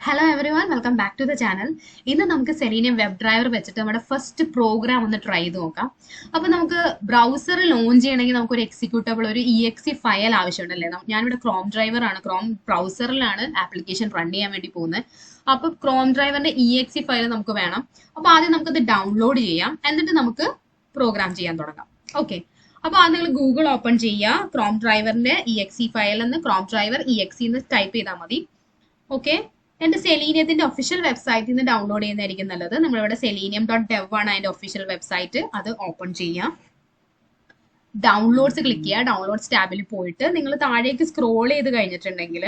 Hello everyone, welcome back to the channel. ഇന്ന് നമുക്ക് Selenium WebDriver വെച്ചിട്ട് നമ്മുടെ ഫസ്റ്റ് പ്രോഗ്രാം ഒന്ന് ട്രൈ ചെയ്ത് നോക്കാം. അപ്പോൾ നമുക്ക് ബ്രൗസർ ലോഞ്ച് ചെയ്യണമെങ്കിൽ നമുക്ക് ഒരു എക്സിക്യൂട്ടബിൾ ഒരു exe ഫയൽ ആവശ്യമുണ്ടല്ലേ. ഞാനിവിടെ ChromeDriver ആണ്, Chrome ബ്രൗസറിലാണ് ആപ്ലിക്കേഷൻ റൺ ചെയ്യാൻ വേണ്ടി പോകുന്നത്. അപ്പോൾ ChromeDriverന്റെ exe ഫയൽ നമുക്ക് വേണം. അപ്പോൾ ആദ്യം നമുക്കത് ഡൗൺലോഡ് ചെയ്യാം, എന്നിട്ട് നമുക്ക് പ്രോഗ്രാം ചെയ്യാൻ തുടങ്ങാം. ഓക്കെ, അപ്പോൾ ആദ്യം നിങ്ങൾ ഗൂഗിൾ ഓപ്പൺ ചെയ്യുക, ChromeDriverന്റെ exe ഫയൽ എന്ന് ChromeDriver exe എന്ന് ടൈപ്പ് ചെയ്താൽ മതി. ഓക്കെ, എന്റെ സെലീനിയത്തിന്റെ ഒഫീഷ്യൽ വെബ്സൈറ്റിൽ നിന്ന് ഡൗൺലോഡ് ചെയ്യുന്നതായിരിക്കും നല്ലത്. നമ്മളിവിടെ selenium.dev ആണ് അതിന്റെ ഒഫീഷ്യൽ വെബ്സൈറ്റ്. അത് ഓപ്പൺ ചെയ്യാം, ഡൗൺലോഡ്സ് ക്ലിക്ക് ചെയ്യുക. ഡൗൺലോഡ്സ് ടാബിൽ പോയിട്ട് നിങ്ങൾ താഴേക്ക് സ്ക്രോൾ ചെയ്ത് കഴിഞ്ഞിട്ടുണ്ടെങ്കിൽ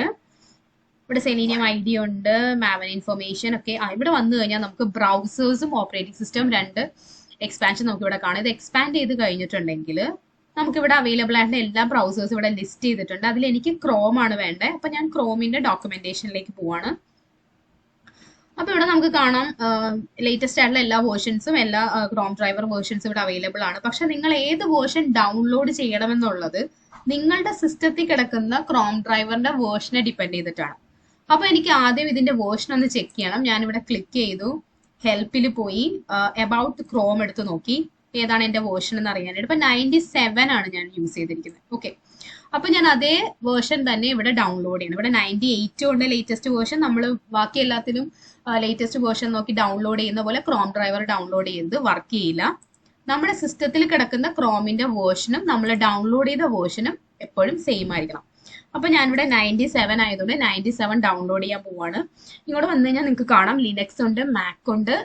ഇവിടെ സെലീനിയം ID ഉണ്ട്, മാവൻ ഇൻഫർമേഷൻ ഒക്കെ. ഇവിടെ വന്നു കഴിഞ്ഞാൽ നമുക്ക് ബ്രൗസേഴ്സും ഓപ്പറേറ്റിംഗ് സിസ്റ്റം രണ്ട് എക്സ്പാൻഷൻ നമുക്ക് ഇവിടെ കാണാം. ഇത് എക്സ്പാൻഡ് ചെയ്ത് കഴിഞ്ഞിട്ടുണ്ടെങ്കിൽ നമുക്കിവിടെ അവൈലബിൾ ആയിട്ടുള്ള എല്ലാ ബ്രൗസേഴ്സും ഇവിടെ ലിസ്റ്റ് ചെയ്തിട്ടുണ്ട്. അതിൽ എനിക്ക് ക്രോം ആണ് വേണ്ടത്. അപ്പൊ ഞാൻ ക്രോമിന്റെ ഡോക്യുമെന്റേഷനിലേക്ക് പോവാണ്. അപ്പൊ ഇവിടെ നമുക്ക് കാണാം ലേറ്റസ്റ്റ് ആയിട്ടുള്ള എല്ലാ വേർഷൻസും എല്ലാ ChromeDriver വേർഷൻസും ഇവിടെ അവൈലബിൾ ആണ്. പക്ഷെ നിങ്ങൾ ഏത് വേർഷൻ ഡൗൺലോഡ് ചെയ്യണമെന്നുള്ളത് നിങ്ങളുടെ സിസ്റ്റത്തിൽ കിടക്കുന്ന ChromeDriverന്റെ വേർഷനെ ഡിപ്പെൻഡ് ചെയ്തിട്ടാണ്. അപ്പൊ എനിക്ക് ആദ്യം ഇതിന്റെ വേർഷൻ ഒന്ന് ചെക്ക് ചെയ്യണം. ഞാനിവിടെ ക്ലിക്ക് ചെയ്തു, ഹെൽപ്പിൽ പോയി അബൌട്ട് ക്രോം എടുത്ത് നോക്കി ഏതാണ് എന്റെ വേർഷൻ എന്ന് അറിയാനായിട്ട്. ഇപ്പൊ 97 ആണ് ഞാൻ യൂസ് ചെയ്തിരിക്കുന്നത്. ഓക്കെ, അപ്പൊ ഞാൻ അതേ വേർഷൻ തന്നെ ഇവിടെ ഡൗൺലോഡ് ചെയ്യണം. ഇവിടെ 98 ഉണ്ട് ലേറ്റസ്റ്റ് വേർഷൻ. നമ്മൾ ബാക്കി എല്ലാത്തിലും ലേറ്റസ്റ്റ് വേർഷൻ നോക്കി ഡൗൺലോഡ് ചെയ്യുന്ന പോലെ ChromeDriver ഡൗൺലോഡ് ചെയ്ത് വർക്ക് ചെയ്യില്ല. നമ്മുടെ സിസ്റ്റത്തിൽ കിടക്കുന്ന ക്രോമിന്റെ വേർഷനും നമ്മൾ ഡൗൺലോഡ് ചെയ്ത വേർഷനും എപ്പോഴും സെയിം ആയിരിക്കണം. അപ്പൊ ഞാനിവിടെ 97 ആയതുകൊണ്ട് 97 ഡൗൺലോഡ് ചെയ്യാൻ പോവാണ്. ഇങ്ങോട്ട് വന്നു കഴിഞ്ഞാൽ നിങ്ങൾക്ക് കാണാം ലിനക്സ് ഉണ്ട്, മാക് ഉണ്ട്,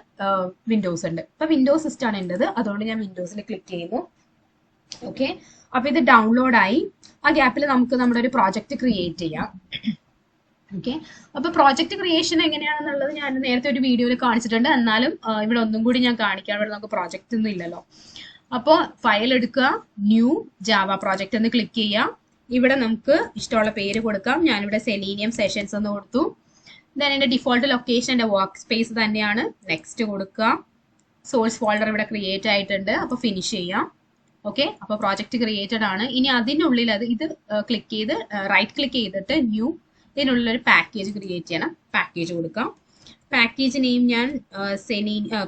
വിൻഡോസ് ഉണ്ട്. ഇപ്പൊ വിൻഡോസ് സിസ്റ്റം ആണ് ഉള്ളത്, അതുകൊണ്ട് ഞാൻ വിൻഡോസിൽ ക്ലിക്ക് ചെയ്യുന്നു. ഓക്കെ, അപ്പൊ ഇത് ഡൗൺലോഡ് ആയി. ആ ഗ്യാപ്പിൽ നമുക്ക് നമ്മുടെ ഒരു പ്രോജക്റ്റ് ക്രിയേറ്റ് ചെയ്യാം. ഓക്കെ, അപ്പൊ പ്രോജക്റ്റ് ക്രിയേഷൻ എങ്ങനെയാണെന്നുള്ളത് ഞാൻ നേരത്തെ ഒരു വീഡിയോയിൽ കാണിച്ചിട്ടുണ്ട്. എന്നാലും ഇവിടെ ഒന്നും കൂടി ഞാൻ കാണിക്കാം. ഇവിടെ നമുക്ക് പ്രോജക്റ്റ് ഒന്നും ഇല്ലല്ലോ. അപ്പോൾ ഫയൽ എടുക്കുക, ന്യൂ ജാവ പ്രോജക്റ്റ് എന്ന് ക്ലിക്ക് ചെയ്യാം. ഇവിടെ നമുക്ക് ഇഷ്ടമുള്ള പേര് കൊടുക്കാം. ഞാനിവിടെ സെലീനിയം സെഷൻസ് എന്ന് കൊടുത്തു. ദെൻ എന്റെ ഡിഫോൾട്ട് ലൊക്കേഷൻ എന്റെ വർക്ക് സ്പേസ് തന്നെയാണ്. നെക്സ്റ്റ് കൊടുക്കുക. സോഴ്സ് ഫോൾഡർ ഇവിടെ ക്രിയേറ്റ് ആയിട്ടുണ്ട്. അപ്പൊ ഫിനിഷ് ചെയ്യാം. ഓക്കെ, അപ്പൊ പ്രോജക്റ്റ് ക്രിയേറ്റഡ് ആണ്. ഇനി അതിനുള്ളിൽ ഇത് ക്ലിക്ക് ചെയ്ത് റൈറ്റ് ക്ലിക്ക് ചെയ്തിട്ട് ന്യൂ, ഇതിനുള്ളിൽ ഒരു പാക്കേജ് ക്രിയേറ്റ് ചെയ്യണം. പാക്കേജ് കൊടുക്കാം. പാക്കേജ് നെയിം ഞാൻ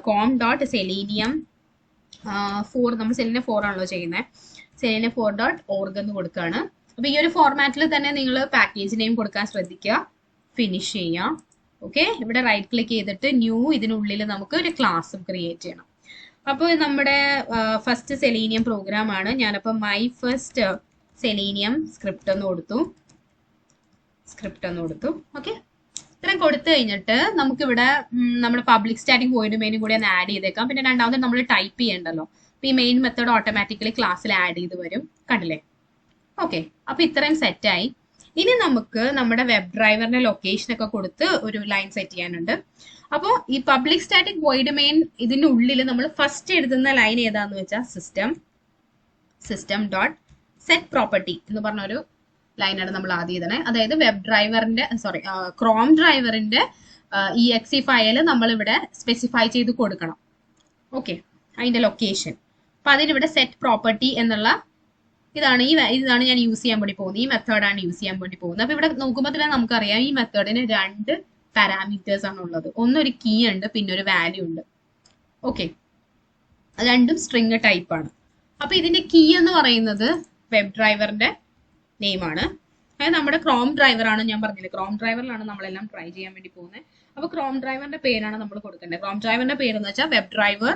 com.selenium 4, നമ്മൾ Selenium 4 ആണല്ലോ ചെയ്യുന്നത്, Selenium 4.org എന്ന് കൊടുക്കുകയാണ്. അപ്പൊ ഈ ഒരു ഫോർമാറ്റിൽ തന്നെ നിങ്ങൾ പാക്കേജ് നെയിം കൊടുക്കാൻ ശ്രദ്ധിക്കുക. ഫിനിഷ് ചെയ്യാം. ഓക്കെ, ഇവിടെ റൈറ്റ് ക്ലിക്ക് ചെയ്തിട്ട് ന്യൂ, ഇതിനുള്ളിൽ നമുക്ക് ഒരു ക്ലാസ്സും ക്രിയേറ്റ് ചെയ്യണം. അപ്പോൾ നമ്മുടെ ഫസ്റ്റ് സെലീനിയം പ്രോഗ്രാം ആണ്. ഞാനപ്പോൾ മൈ ഫസ്റ്റ് സെലീനിയം സ്ക്രിപ്റ്റ് എന്ന് കൊടുത്തു. ഓക്കെ, ഇത്രയും കൊടുത്തു കഴിഞ്ഞിട്ട് നമുക്കിവിടെ നമ്മുടെ പബ്ലിക് സ്റ്റാറ്റിക് വോയിഡ് മെയിനും കൂടി ഒന്ന് ആഡ് ചെയ്തേക്കാം. പിന്നെ രണ്ടാമത് നമ്മൾ ടൈപ്പ് ചെയ്യണ്ടല്ലോ. അപ്പൊ ഈ മെയിൻ മെത്തേഡ് ഓട്ടോമാറ്റിക്കലി ക്ലാസ്സിൽ ആഡ് ചെയ്ത് വരും. കണ്ടില്ലേ? ഓക്കെ, അപ്പൊ ഇത്രയും സെറ്റായി. ഇനി നമുക്ക് നമ്മുടെ വെബ് ഡ്രൈവറിന്റെ ലൊക്കേഷൻ ഒക്കെ കൊടുത്ത് ഒരു ലൈൻ സെറ്റ് ചെയ്യാനുണ്ട്. അപ്പോൾ ഈ പബ്ലിക് സ്റ്റാറ്റിക് വോയിഡ് മെയിൻ ഇതിന്റെ ഉള്ളിൽ നമ്മൾ ഫസ്റ്റ് എഴുതുന്ന ലൈൻ ഏതാന്ന് വെച്ചാൽ സിസ്റ്റം ഡോട്ട് സെറ്റ് പ്രോപ്പർട്ടി എന്ന് പറഞ്ഞൊരു ലൈനാണ് നമ്മൾ ആദ്യം എഴുതണേ. അതായത് വെബ് ഡ്രൈവറിന്റെ ChromeDriverന്റെ exe ഫയൽ നമ്മൾ ഇവിടെ സ്പെസിഫൈ ചെയ്ത് കൊടുക്കണം. ഓക്കെ, അതിന്റെ ലൊക്കേഷൻ. അപ്പൊ അതിനിവിടെ സെറ്റ് പ്രോപ്പർട്ടി എന്നുള്ള ഇതാണ് ഞാൻ യൂസ് ചെയ്യാൻ വേണ്ടി പോകുന്നത്. ഈ മെത്തേഡാണ് യൂസ് ചെയ്യാൻ വേണ്ടി പോകുന്നത്. അപ്പൊ ഇവിടെ നോക്കുമ്പോൾ തന്നെ നമുക്കറിയാം ഈ മെത്തേഡിന് 2 പാരാമീറ്റേഴ്സ് ആണ് ഉള്ളത്. ഒന്നൊരു കീ ഉണ്ട്, പിന്നെ ഒരു വാല്യൂ ഉണ്ട്. ഓക്കെ, രണ്ടും സ്ട്രിങ് ടൈപ്പ് ആണ്. അപ്പൊ ഇതിന്റെ കീ എന്ന് പറയുന്നത് വെബ് ഡ്രൈവറിന്റെ നെയിമാണ്. അതായത് നമ്മുടെ ChromeDriver ആണ്. ഞാൻ പറഞ്ഞില്ലേ, ChromeDriverലാണ് നമ്മളെല്ലാം ട്രൈ ചെയ്യാൻ വേണ്ടി പോകുന്നത്. അപ്പൊ ChromeDriverന്റെ പേരാണ് നമ്മൾ കൊടുക്കേണ്ടത്. ChromeDriverന്റെ പേരെന്ന് വെച്ചാൽ WebDriver.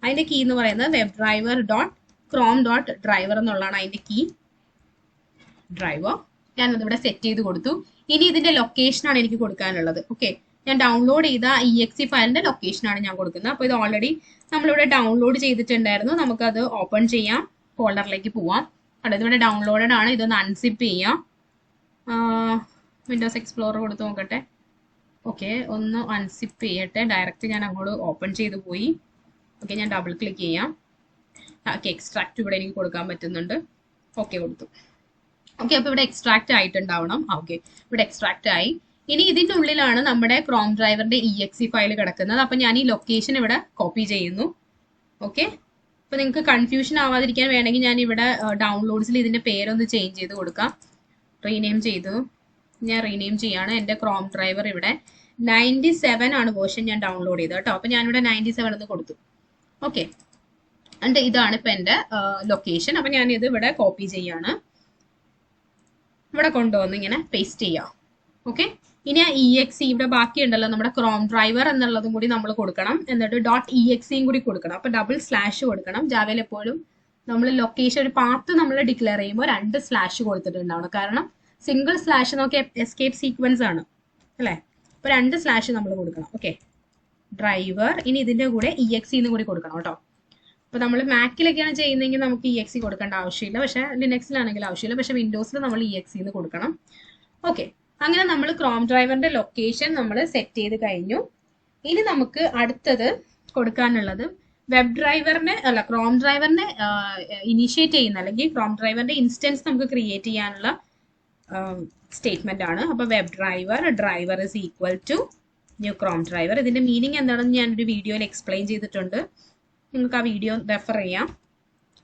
അതിന്റെ കീ എന്ന് പറയുന്നത് WebDriver.chrome.driver എന്നുള്ളതാണ് അതിന്റെ കീ ഡ്രൈവർ. ഞാനത് ഇവിടെ സെറ്റ് ചെയ്ത് കൊടുത്തു. ഇനി ഇതിന്റെ ലൊക്കേഷനാണ് എനിക്ക് കൊടുക്കാനുള്ളത്. ഓക്കെ, ഞാൻ ഡൗൺലോഡ് ചെയ്ത exe ഫയലിന്റെ ലൊക്കേഷനാണ് ഞാൻ കൊടുക്കുന്നത്. അപ്പൊ ഇത് ഓൾറെഡി നമ്മളിവിടെ ഡൗൺലോഡ് ചെയ്തിട്ടുണ്ടായിരുന്നു. നമുക്കത് ഓപ്പൺ ചെയ്യാം, ഫോൾഡറിലേക്ക് പോവാം. ഇതിവിടെ ഡൗൺലോഡഡ് ആണ്. ഇതൊന്ന് അൺസിപ്പ് ചെയ്യാം. വിൻഡോസ് എക്സ്പ്ലോറർ കൊടുത്ത് നോക്കട്ടെ. ഓക്കെ, ഒന്ന് അൺസിപ്പ് ചെയ്യട്ടെ. ഡയറക്റ്റ് ഞാൻ അങ്ങോട്ട് ഓപ്പൺ ചെയ്ത് പോയി. ഓക്കെ, ഞാൻ ഡബിൾ ക്ലിക്ക് ചെയ്യാം. ഓക്കെ, എക്സ്ട്രാക്ട് ഇവിടെ എനിക്ക് കൊടുക്കാൻ പറ്റുന്നുണ്ട്. ഓക്കെ കൊടുത്തു. ഓക്കെ, അപ്പൊ ഇവിടെ എക്സ്ട്രാക്ട് ആയിട്ടുണ്ടാവണം. ഓക്കെ, ഇവിടെ എക്സ്ട്രാക്ട് ആയി. ഇനി ഇതിന്റെ ഉള്ളിലാണ് നമ്മുടെ ChromeDriverന്റെ exe ഫയൽ കിടക്കുന്നത്. അപ്പൊ ഞാൻ ഈ ലൊക്കേഷൻ ഇവിടെ കോപ്പി ചെയ്യുന്നു. ഓക്കെ, അപ്പൊ നിങ്ങൾക്ക് കൺഫ്യൂഷൻ ആവാതിരിക്കാൻ വേണമെങ്കിൽ ഞാൻ ഇവിടെ ഡൗൺലോഡ്സിൽ ഇതിന്റെ പേരൊന്ന് ചേഞ്ച് ചെയ്ത് കൊടുക്കാം. റീനെയിം ചെയ്തു. ഞാൻ റീനെയിം ചെയ്യാണ്. എൻ്റെ ക്രോം ഡ്രൈവർ ഇവിടെ 97 ആണ് വേർഷൻ ഞാൻ ഡൗൺലോഡ് ചെയ്തത് കേട്ടോ. അപ്പൊ ഞാനിവിടെ 97 എന്ന് കൊടുത്തു. ഓക്കെ, എന്നിട്ട് ഇതാണ് ഇപ്പൊ എൻ്റെ ലൊക്കേഷൻ. അപ്പൊ ഞാനിത് ഇവിടെ കോപ്പി ചെയ്യാണ്, ഇവിടെ കൊണ്ടുവന്ന് ഇങ്ങനെ പേസ്റ്റ് ചെയ്യാം. ഓക്കെ, ഇനി EXE ഇവിടെ ബാക്കിയുണ്ടല്ലോ നമ്മുടെ ക്രോം ഡ്രൈവർ എന്നുള്ളതും കൂടി നമ്മൾ കൊടുക്കണം. എന്നിട്ട് .exeയും കൂടി കൊടുക്കണം. അപ്പൊ ഡബിൾ സ്ലാഷ് കൊടുക്കണം. ജാവയിൽ എപ്പോഴും നമ്മൾ ലൊക്കേഷൻ ഒരു പാത്ത് നമ്മൾ ഡിക്ലെയർ ചെയ്യുമ്പോൾ 2 സ്ലാഷ് കൊടുത്തിട്ടുണ്ടാവണം. കാരണം സിംഗിൾ സ്ലാഷ് നമുക്ക് എസ്കേപ്പ് സീക്വൻസ് ആണ് അല്ലെ. അപ്പൊ 2 സ്ലാഷ് നമ്മൾ കൊടുക്കണം. Okay, driver. ഇനി ഇതിന്റെ കൂടെ EXE എന്ന് കൂടി കൊടുക്കണം കേട്ടോ. അപ്പൊ നമ്മൾ മാക്കിലൊക്കെയാണ് ചെയ്യുന്നതെങ്കിൽ നമുക്ക് EXE കൊടുക്കേണ്ട ആവശ്യമില്ല, പക്ഷെ ലിനക്സിലാണെങ്കിൽ ആവശ്യമില്ല. പക്ഷെ വിൻഡോസിൽ നമ്മൾ EXE എന്ന് കൊടുക്കണം. ഓക്കെ, അങ്ങനെ നമ്മൾ ക്രോം ഡ്രൈവറിന്റെ ലൊക്കേഷൻ നമ്മൾ സെറ്റ് ചെയ്ത് കഴിഞ്ഞു. ഇനി നമുക്ക് അടുത്തത് കൊടുക്കാനുള്ളത് വെബ് ഡ്രൈവറിനെ അല്ല ക്രോം ഡ്രൈവറിനെ ഇനിഷ്യേറ്റ് ചെയ്യുന്ന അല്ലെങ്കിൽ ക്രോം ഡ്രൈവറിന്റെ ഇൻസ്റ്റൻസ് നമുക്ക് ക്രിയേറ്റ് ചെയ്യാനുള്ള സ്റ്റേറ്റ്മെന്റ് ആണ്. അപ്പൊ web driver is equal to new chrome driver. ഇതിന്റെ മീനിങ് എന്താണെന്ന് ഞാനൊരു വീഡിയോയിൽ എക്സ്പ്ലെയിൻ ചെയ്തിട്ടുണ്ട്, നിങ്ങൾക്ക് ആ വീഡിയോ റെഫർ ചെയ്യാം.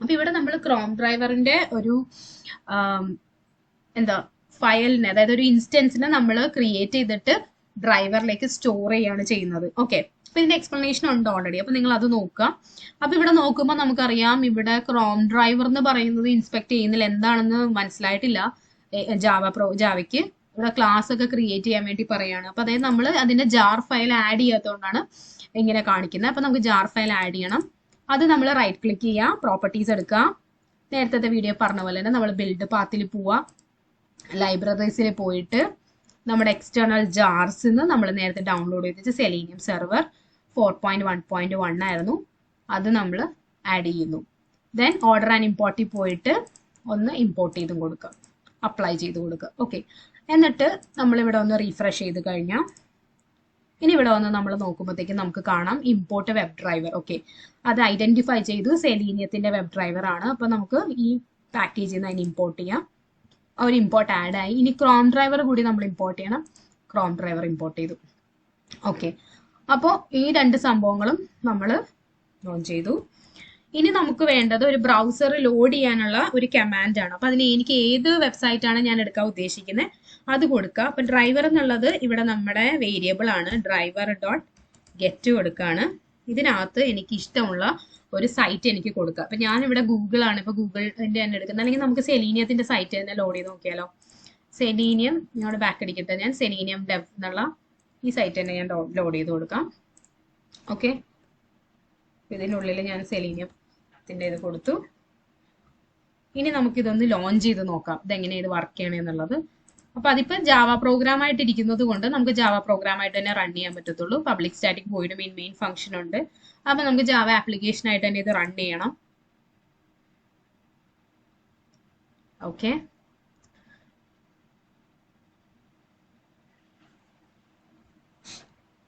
അപ്പൊ ഇവിടെ നമ്മൾ ക്രോം ഡ്രൈവറിന്റെ ഒരു എന്താ ഫയലിനെ, അതായത് ഒരു ഇൻസ്റ്റൻസിനെ നമ്മൾ ക്രിയേറ്റ് ചെയ്തിട്ട് ഡ്രൈവറിലേക്ക് സ്റ്റോർ ചെയ്യാണ് ചെയ്യുന്നത്. ഓക്കെ, അപ്പൊ ഇതിന്റെ എക്സ്പ്ലനേഷൻ ഉണ്ട് ഓൾറെഡി, അപ്പൊ നിങ്ങൾ അത് നോക്കുക. അപ്പൊ ഇവിടെ നോക്കുമ്പോൾ നമുക്കറിയാം ഇവിടെ ക്രോം ഡ്രൈവർ എന്ന് പറയുന്നത് ഇൻസ്പെക്ട് ചെയ്യുന്നില്ല, എന്താണെന്ന് മനസ്സിലായിട്ടില്ല. ജാവയ്ക്ക് ഇവിടെ ക്ലാസ് ഒക്കെ ക്രിയേറ്റ് ചെയ്യാൻ വേണ്ടി പറയാണ്. അപ്പൊ അതായത് നമ്മൾ അതിന്റെ ജാർ ഫയൽ ആഡ് ചെയ്യാത്തതുകൊണ്ടാണ് ഇങ്ങനെ കാണിക്കുന്നത്. അപ്പൊ നമുക്ക് ജാർ ഫയൽ ആഡ് ചെയ്യണം. അത് നമ്മൾ റൈറ്റ് ക്ലിക്ക് ചെയ്യുക, പ്രോപ്പർട്ടീസ് എടുക്കുക. നേരത്തെ വീഡിയോ പറഞ്ഞ പോലെ തന്നെ നമ്മൾ ബിൽഡ് പാത്തിൽ പോവുക, ലൈബ്രറീസിൽ പോയിട്ട് നമ്മുടെ എക്സ്റ്റേണൽ ജാർസിൽ നിന്ന് നമ്മൾ നേരത്തെ ഡൗൺലോഡ് ചെയ്തിട്ട് സെലീനിയം സെർവർ 4.1.1 ആയിരുന്നു, അത് നമ്മൾ ആഡ് ചെയ്യുന്നു. ദെൻ ഓർഡർ ആൻഡ് ഇമ്പോർട്ടിൽ പോയിട്ട് ഒന്ന് ഇമ്പോർട്ട് ചെയ്തും കൊടുക്കുക, അപ്ലൈ ചെയ്ത് കൊടുക്കുക. ഓക്കെ, എന്നിട്ട് നമ്മളിവിടെ ഒന്ന് റീഫ്രഷ് ചെയ്ത് കഴിഞ്ഞാൽ ഇനി ഇവിടെ വന്ന് നമ്മൾ നോക്കുമ്പോഴത്തേക്കും നമുക്ക് കാണാം ഇമ്പോർട്ട് വെബ് ഡ്രൈവർ. ഓക്കെ, അത് ഐഡന്റിഫൈ ചെയ്തു സെലീനിയത്തിന്റെ വെബ് ഡ്രൈവർ ആണ്. അപ്പൊ നമുക്ക് ഈ പാക്കേജിൽ നിന്ന് അതിന് ഇമ്പോർട്ട് ചെയ്യാം. ഒരു ഇമ്പോർട്ട് ആഡ് ആയി. ഇനി ക്രോം ഡ്രൈവർ കൂടി നമ്മൾ ഇമ്പോർട്ട് ചെയ്യണം. ക്രോം ഡ്രൈവർ ഇമ്പോർട്ട് ചെയ്തു. ഓക്കെ, അപ്പോൾ ഈ 2 സംഭവങ്ങളും നമ്മൾ ലോഞ്ച് ചെയ്തു. ഇനി നമുക്ക് വേണ്ടത് ഒരു ബ്രൗസർ ലോഡ് ചെയ്യാനുള്ള ഒരു കമാൻഡ് ആണ്. അപ്പൊ അതിന് എനിക്ക് ഏത് വെബ്സൈറ്റ് ആണ് ഞാൻ എടുക്കാൻ ഉദ്ദേശിക്കുന്നത് അത് കൊടുക്കുക. അപ്പൊ ഡ്രൈവർ എന്നുള്ളത് ഇവിടെ നമ്മുടെ വേരിയബിൾ ആണ്. driver.get കൊടുക്കുകയാണ്. ഇതിനകത്ത് എനിക്ക് ഇഷ്ടമുള്ള ഒരു സൈറ്റ് എനിക്ക് കൊടുക്കുക. അപ്പൊ ഞാനിവിടെ ഗൂഗിൾ ആണ്, ഇപ്പൊ ഗൂഗിളിന്റെ തന്നെ എടുക്കുന്നത്. അല്ലെങ്കിൽ നമുക്ക് സെലീനിയത്തിന്റെ സൈറ്റ് തന്നെ ലോഡ് ചെയ്ത് നോക്കിയാലോ. സെലീനിയം ഞങ്ങളുടെ ബാക്ക് അടിക്കട്ടെ, ഞാൻ സെലീനിയം ഡെവ് എന്നുള്ള ഈ സൈറ്റ് തന്നെ ഞാൻ ലോഡ് ചെയ്ത് കൊടുക്കാം. ഓക്കെ, ഇതിനുള്ളിൽ ഞാൻ സെലീനിയത്തിന്റെ ഇത് കൊടുത്തു. ഇനി നമുക്കിതൊന്ന് ലോഞ്ച് ചെയ്ത് നോക്കാം ഇതെങ്ങനെ ഇത് വർക്ക് ചെയ്യണേ എന്നുള്ളത്. അപ്പൊ അതിപ്പോ ജാവ പ്രോഗ്രാം ആയിട്ട് ഇരിക്കുന്നത് കൊണ്ട് നമുക്ക് ജാവ പ്രോഗ്രാം ആയിട്ട് തന്നെ റൺ ചെയ്യാൻ പറ്റത്തുള്ളൂ. Public static void main function ഉണ്ട്. അപ്പൊ നമുക്ക് ജാവ ആപ്ലിക്കേഷൻ ആയിട്ട് തന്നെ ഇത് റൺ ചെയ്യണം. ഓക്കെ,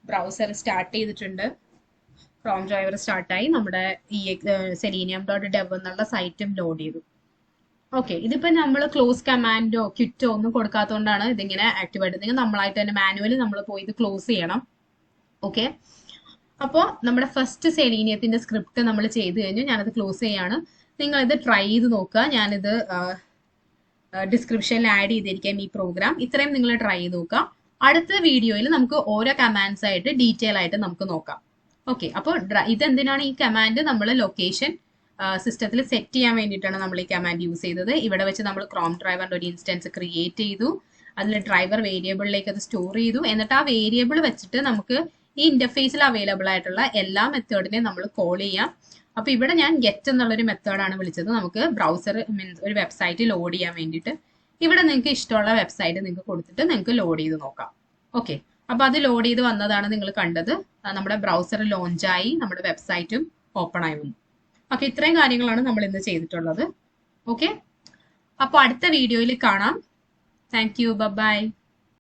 ബ്രൗസർ സ്റ്റാർട്ട് ചെയ്തിട്ടുണ്ട്. ക്രോം ഡ്രൈവർ സ്റ്റാർട്ടായി. നമ്മുടെ ഈ selenium.dev എന്നുള്ള സൈറ്റും ലോഡ് ചെയ്തു. ഓക്കെ, ഇതിപ്പോ നമ്മൾ ക്ലോസ് കമാൻഡോ ക്വിറ്റോ ഒന്നും കൊടുക്കാത്തതുകൊണ്ടാണ് ഇതിങ്ങനെ ആക്റ്റീവ് ആയിട്ട്. നമ്മളായിട്ട് തന്നെ മാനുവലി നമ്മൾ പോയി ഇത് ക്ലോസ് ചെയ്യണം. ഓക്കെ, അപ്പോൾ നമ്മുടെ ഫസ്റ്റ് സെലീനിയത്തിന്റെ സ്ക്രിപ്റ്റ് നമ്മൾ ചെയ്ത് കഴിഞ്ഞു. ഞാനത് ക്ലോസ് ചെയ്യാണ്. നിങ്ങൾ ഇത് ട്രൈ ചെയ്ത് നോക്കുക. ഞാനിത് ഡിസ്ക്രിപ്ഷനിൽ ആഡ് ചെയ്തിരിക്കാം ഈ പ്രോഗ്രാം. ഇത്രയും നിങ്ങൾ ട്രൈ ചെയ്ത് നോക്കുക. അടുത്ത വീഡിയോയിൽ നമുക്ക് ഓരോ കമാൻഡ്സ് ആയിട്ട് ഡീറ്റെയിൽ ആയിട്ട് നമുക്ക് നോക്കാം. ഓക്കെ, അപ്പോൾ ഇതെന്തിനാണ് ഈ കമാൻഡ് നമ്മൾ ലൊക്കേഷൻ സിസ്റ്റത്തിൽ സെറ്റ് ചെയ്യാൻ വേണ്ടിയിട്ടാണ് നമ്മൾ ഈ കമാൻഡ് യൂസ് ചെയ്തത്. ഇവിടെ വെച്ച് നമ്മൾ ക്രോം ഡ്രൈവറിന്റെ ഒരു ഇൻസ്റ്റൻസ് ക്രിയേറ്റ് ചെയ്തു. അതിൽ ഡ്രൈവർ വേരിയബിളിലേക്ക് അത് സ്റ്റോർ ചെയ്തു. എന്നിട്ട് ആ വേരിയബിൾ വെച്ചിട്ട് നമുക്ക് ഈ ഇന്റർഫേസിൽ അവൈലബിൾ ആയിട്ടുള്ള എല്ലാ മെത്തേഡിനെയും നമ്മൾ കോൾ ചെയ്യാം. അപ്പൊ ഇവിടെ ഞാൻ ഗെറ്റ് എന്നുള്ളൊരു മെത്തേഡാണ് വിളിച്ചത്. നമുക്ക് ബ്രൗസർ മീൻസ് ഒരു വെബ്സൈറ്റ് ലോഡ് ചെയ്യാൻ വേണ്ടിയിട്ട് ഇവിടെ നിങ്ങൾക്ക് ഇഷ്ടമുള്ള വെബ്സൈറ്റ് നിങ്ങൾക്ക് കൊടുത്തിട്ട് നിങ്ങൾക്ക് ലോഡ് ചെയ്ത് നോക്കാം. ഓക്കെ, അപ്പൊ അത് ലോഡ് ചെയ്ത് വന്നതാണ് നിങ്ങൾ കണ്ടത്. നമ്മുടെ ബ്രൗസർ ലോഞ്ചായി, നമ്മുടെ വെബ്സൈറ്റും ഓപ്പൺ ആയി വന്നു. ഓക്കെ, ഇത്രയും കാര്യങ്ങളാണ് നമ്മൾ ഇന്ന് ചെയ്തിട്ടുള്ളത്. ഓക്കെ, അപ്പോൾ അടുത്ത വീഡിയോയിൽ കാണാം. Thank you, by.